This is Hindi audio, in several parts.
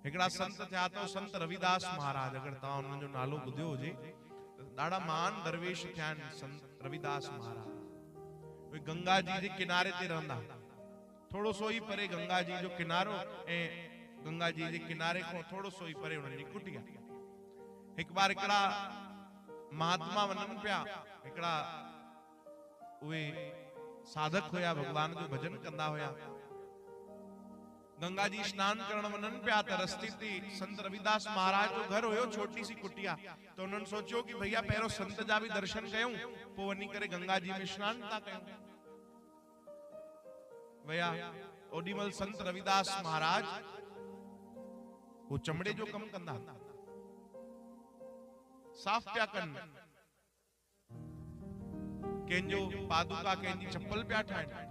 एकड़ा संत थिया तो संत रविदास महाराज, अगर ता उन जो नालो बुधियो होजे, डाड़ा महान दरवेश थिया संत रविदास महाराज। वे गंगा जी के किनारे ते रहंदा, थोड़ो सो ही परे गंगा जी जो किनारो ए गंगा जी के किनारे को थोड़ो सो ही परे उन्हनि जी कुटिया। एक बार एकड़ा महात्मा वनन पिया, एकड़ा वे साधक होया, भगवान जो भजन कंदा होया। गंगा जी स्नान करण वनन पिया त रस्ते ते संत रविदास महाराज जो घर होयो छोटी सी कुटिया। तो उन्होंने सोचो कि भैया पहिरों संत जा भी दर्शन कयूं, पो वनी करे गंगा जी में स्नान था कयूं। भैया ओडीमल संत रविदास महाराज वो चमड़े जो कम कंदा, साफ पिया कन, कंहिंजो पादुका कंहिंजी चप्पल पिया ठाहिनि,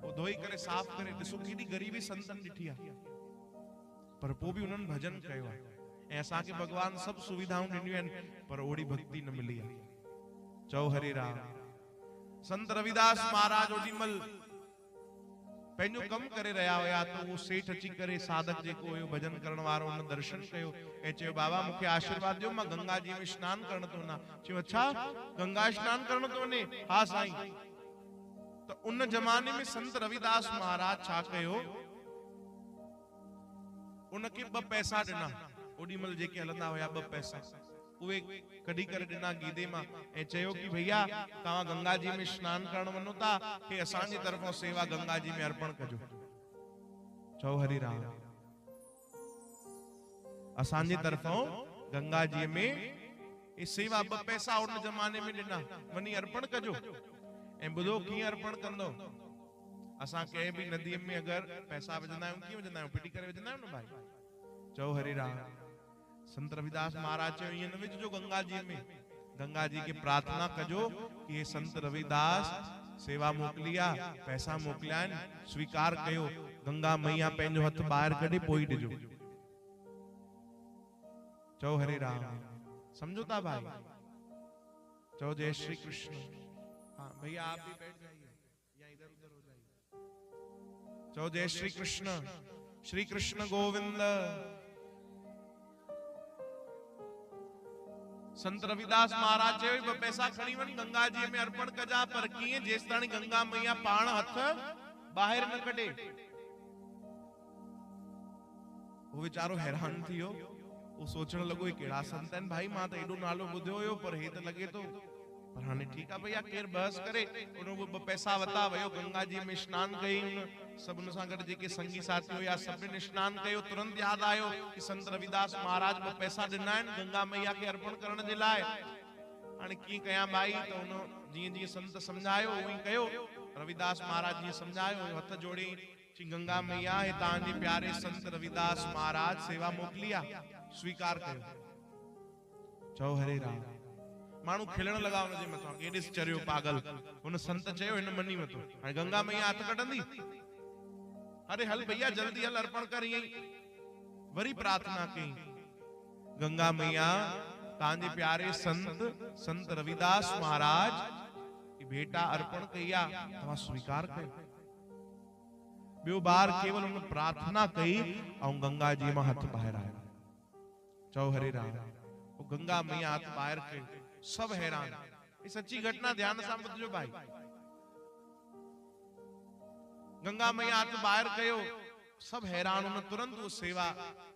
वो धोई करे साफ करे। ॾिसो केॾी ग़रीबी संतन ॾिठी आहे, पर पोइ बि उन्हनि भजन कयो आहे। ऐं असांखे भगवान सभु सुविधाऊं ॾिनियूं आहिनि, पर ओड़ी भक्ति न मिली आहे। चओ हरे राम। संत रविदास महाराज ओॾीमल पंहिंजो कम करे रहिया हुया, तो वो सेठ अची करे साधक जेको हुयो भजन करण वारो, उन दर्शन कयो ऐं चयो बाबा मूंखे आशीर्वाद ॾियो, मां गंगा जी में स्नान करण थो वञा। चयो अच्छा गंगा स्नान करण थो वञे? हा साईं। तो उन जमाने में संत रविदास महाराज छा कयो, उनखे 2 पैसा ॾिना। ओडीमल जेके हलंदा हुया 2 पैसा उहे कढी करे ॾिना गीदे मां ऐं चयो कि भैया तव्हां गंगा जी में स्नान करण वञो था, कि असांजी तरफों सेवा गंगा जी में अर्पण कजो। चओ हरि राम। असांजी तरफों गंगा जी में ये सेवा 2 पैसा उन जमाने में ॾिना, वनी अर्पण कजो। ऐं ॿुधो कीअं अर्पण कंदो, असां कंहिं बि नदीअ में अगर पैसा विझंदा आहियूं, कीअं विझंदा आहियूं? फिटी करे विझंदा आहियूं न भाई। चओ हरि राम। संत रविदास महाराज चयो ईअं न विझजो गंगा जी में, गंगा जी के प्रार्थना कजो कि हे संत रविदास सेवा मोकली आ, पैसा मोकलिया आहिनि, स्वीकार कयो। गंगा मैया पंहिंजो हथ ॿाहिरि कढे पोइ ॾिजो। चओ हरे राम। समझो था भाई? चओ जय श्री कृष्ण। हाँ भैया आप भी बैठ जाइए या इधर उधर हो जाइए। चओ जय श्री कृष्ण। श्री कृष्ण गोविंद। संत रविदास महाराज चयो 2 पैसा खणी वञ गंगा जी में अर्पण कजा, पर कीअं? जेस ताणी गंगा मैया पाण हथ ॿाहिरि न कढे। वो वीचारो हैरान थियो, वो सोचण लॻो ही कहिड़ा संत आहिनि भाई, मां त एॾो नालो ॿुधियो हुयो, पर हे त लॻे थो। पर हाणे ठीकु आहे भैया, केर बहस करे। उन 2 पैसा वता, वयो गंगा जी में स्नान कई। सब उन सां गॾु जेके संगी साथी हुया सभिनी स्नान कयो। तुरंत याद आयो कि संत रविदास महाराज 2 पैसा ॾिना आहिनि गंगा मैया के अर्पण करण जे लाइ। हाणे कीअं कयां भाई? त उन जीअं जीअं संत समझायो उही कयो। रविदास महाराज जीअं समझायो, हथ जोड़े चई गंगा मैया हे तव्हांजे प्यारे संत रविदास महाराज सेवा मोकली आहे, स्वीकार कयो। चओ हरे राम। मानू खिलण लगा उन जे मथां, केॾिस चरियो पागल। उन संत चयो हिन मनी वतो, हाणे गंगा मैया हथ कढंदी? अरे हल भैया जल्दी हल अर्पण कर। ईअं वरी प्रार्थना कई, गंगा मैया तव्हांजे प्यारे संत रविदास महाराज की बेटा अर्पण कई आहे, तव्हां स्वीकार कयो। ॿियो बार केवल उन प्रार्थना कई ऐं गंगा जी मां हथ ॿाहिरि आयो। चओ हरे राम। गंगा मैया हथ ॿाहिरि कयो, सब हैरान। ये सच्ची घटना, ध्यान सां ॿुधजो भाई। गंगा मैया हथ ॿाहिरि कयो, सब हैरान। उन तुरंत वो सेवा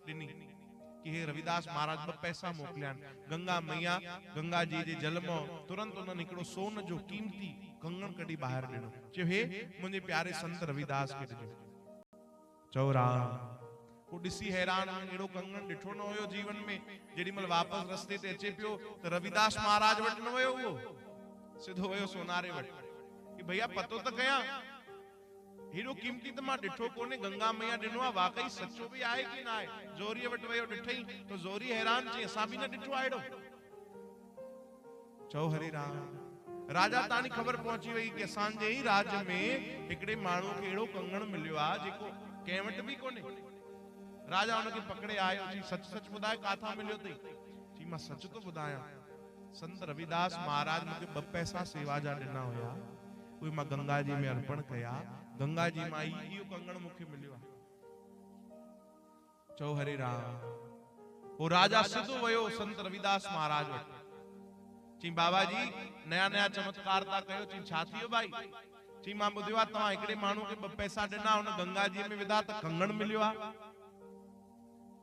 ॾिनी कि हे रविदास महाराज 2 पैसा मोकलिया आहिनि। गंगा मैया गंगा जी जे जल मां तुरंत उन्हनि हिकिड़ो सोन जो कीमती कंगण कढी ॿाहिरि ॾिनो। चयो हे मुंहिंजे प्यारे संत रविदास खे ॾिजो। चओ राम। वो ॾिसी हैरान, अहिड़ो कंगण ॾिठो न हुयो जीवन में। जेॾीमहिल वापसि रस्ते ते अचे पियो त रविदास महाराज वटि न वियो, उहो सिधो वियो सोनारे वटि कि भैया पतो त कयां, हेॾो कीमती त मां ॾिठो कोन्हे, गंगा मैया ॾिनो आहे, वाकई सचो बि आहे कि न आहे? जोरीअ वटि वियो, ॾिठई तो जोरी हैरान, चई असां बि न ॾिठो आहे हेॾो। चओ हरे राम। राजा ताणी ख़बर पहुची वई कि असांजे ई राज्य में हिकिड़े माण्हू खे अहिड़ो कंगण मिलियो आहे जेको कंहिं वटि बि कोन्हे। राजा उनखे पकड़े आयो, चई सच सच ॿुधाए काथां मिलियो अथई? चई मां सच तो ॿुधायां, संत रविदास महाराज मूंखे 2 पैसा सेवा जा ॾिना हुया, उहे मां गंगा जी में अर्पण कया। गंगा जी मां इहो कंगण मूंखे मिलियो आहे। चओ हरे राम। वो राजा सिधो वयो संत रविदास महाराज वटि। चई बाबा जी नया नया चमत्कार था कयो। चई छा थियो भाई? चई मां ॿुधियो आहे तव्हां हिकिड़े माण्हू खे 2 पैसा ॾिना, हुन गंगा जी में विधा त कंगण मिलियो आहे।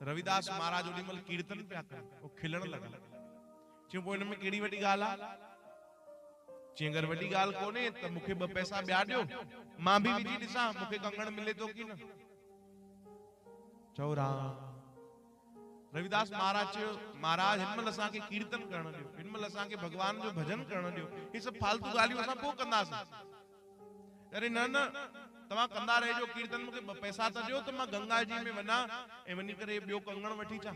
रविदास महाराज ओॾी महिल कीर्तन पिया कनि, वो खिलण लॻा। चई पोइ हिन में कहिड़ी वॾी ॻाल्हि आहे? चई अगरि वॾी ॻाल्हि कोन्हे त मूंखे 2 पैसा ॿिया ॾियो, मां बि विझी ॾिसां मूंखे कंगण मिले थो की न। चओ राम। रविदास महाराज चयो महाराज हिन महिल असांखे कीर्तन करण ॾियो, हिन महिल असांखे भगवान जो भजन करण ॾियो, हे सभु फालतू ॻाल्हियूं असां पोइ कंदासीं। अरे न न तव्हां कंदा रहिजो कीर्तन, मूंखे 2 पैसा त ॾियो त मां गंगा जी में वञा ऐं वञी करे ॿियो कंगण वठी अचां।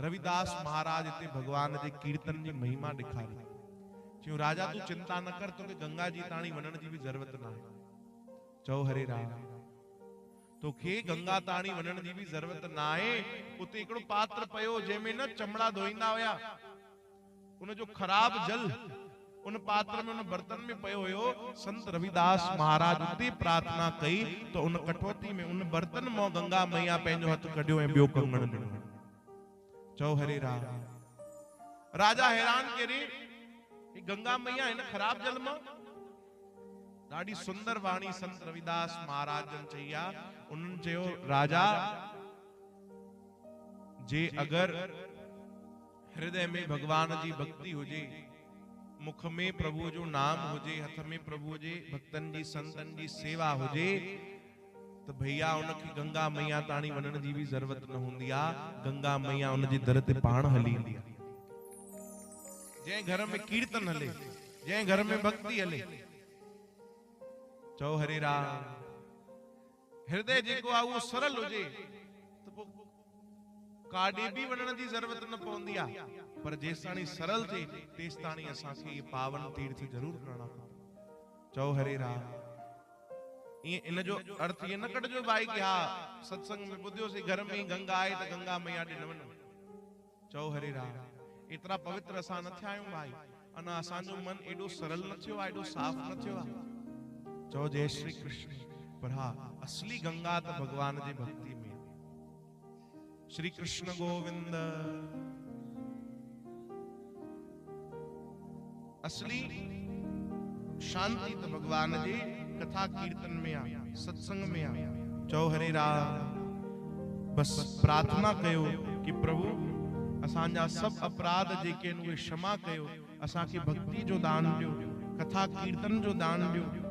रविदास महाराज हिते भगवान जे कीर्तन जी महिमा ॾेखारी। चयो राजा तू चिंता न कर, तोखे गंगा जी ताणी वञण जी बि ज़रूरत न आहे। चओ हरे राम। तोखे गंगा ताणी वञण जी बि ज़रूरत न आहे। उते हिकिड़ो पात्र पियो जंहिंमें न चमड़ा धोईंदा हुया, उन जो ख़राब जल उन पात्र में उन बर्तन में पियो हुयो। संत रविदास महाराज उते प्रार्थना कई तो उन कठौती में उन बर्तन मां गंगा मैया पंहिंजो हथ कढियो ऐं ॿियो कंगण ॾिनो। चओ हरे राम। राजा हैरान करे गंगा मैया इन खराब जल मां। ॾाढी सुंदर वाणी संत रविदास महाराज जन चई आहे। उन्हनि चयो राजा जे अगर हृदय में भगवान जी भक्ति हुजे, मुख में प्रभु जो नाम हुजे, हथ में प्रभु जे भक्तन जी संतन जी सेवा हुजे, तो भैया उनकी गंगा मैया ताणी वञण जी भी जरूरत न हुंदी आ। गंगा मैया उन जे दर ते पाण हली ईंदी आहे। जंहिं घर में कीर्तन हले, जंहिं घर में भक्ति हले। चओ हरे राम। हृदय जेको आहे उहो सरल हुजे तो पोइ काॾे बि वञण जी ज़रूरत न पवंदी आहे। पर जेसिताणी सरल थिए तेसिताणी असांखे इहे पावन तीर्थ ज़रूर करणा खपनि। चओ हरे राम। इन जो अर्थ ये न कढजो भाई कि हा सत्संग में ॿुधियोसीं घर में ही गंगा आहे त गंगा मैया ॾे न वञो। चओ हरे राम। एतिरा पवित्र असां न थिया आहियूं भाई। अना असांजो मन एॾो सरल न थियो आहे, एॾो साफ़ न थियो आहे। चओ जय श्री कृष्ण। पर हा असली गंगा त भगवान जी भक्ति में। श्री कृष्ण गोविंद। असली शांति तो भगवान जी कथा कीर्तन में आ, सत्संग में आ। चओ हरे राम। बस प्रार्थना कयो कि प्रभु असांजा सब अपराध जेके उहे क्षमा कयो, असांखे भक्ति जो दान ॾियो, कथा कीर्तन जो दान ॾियो।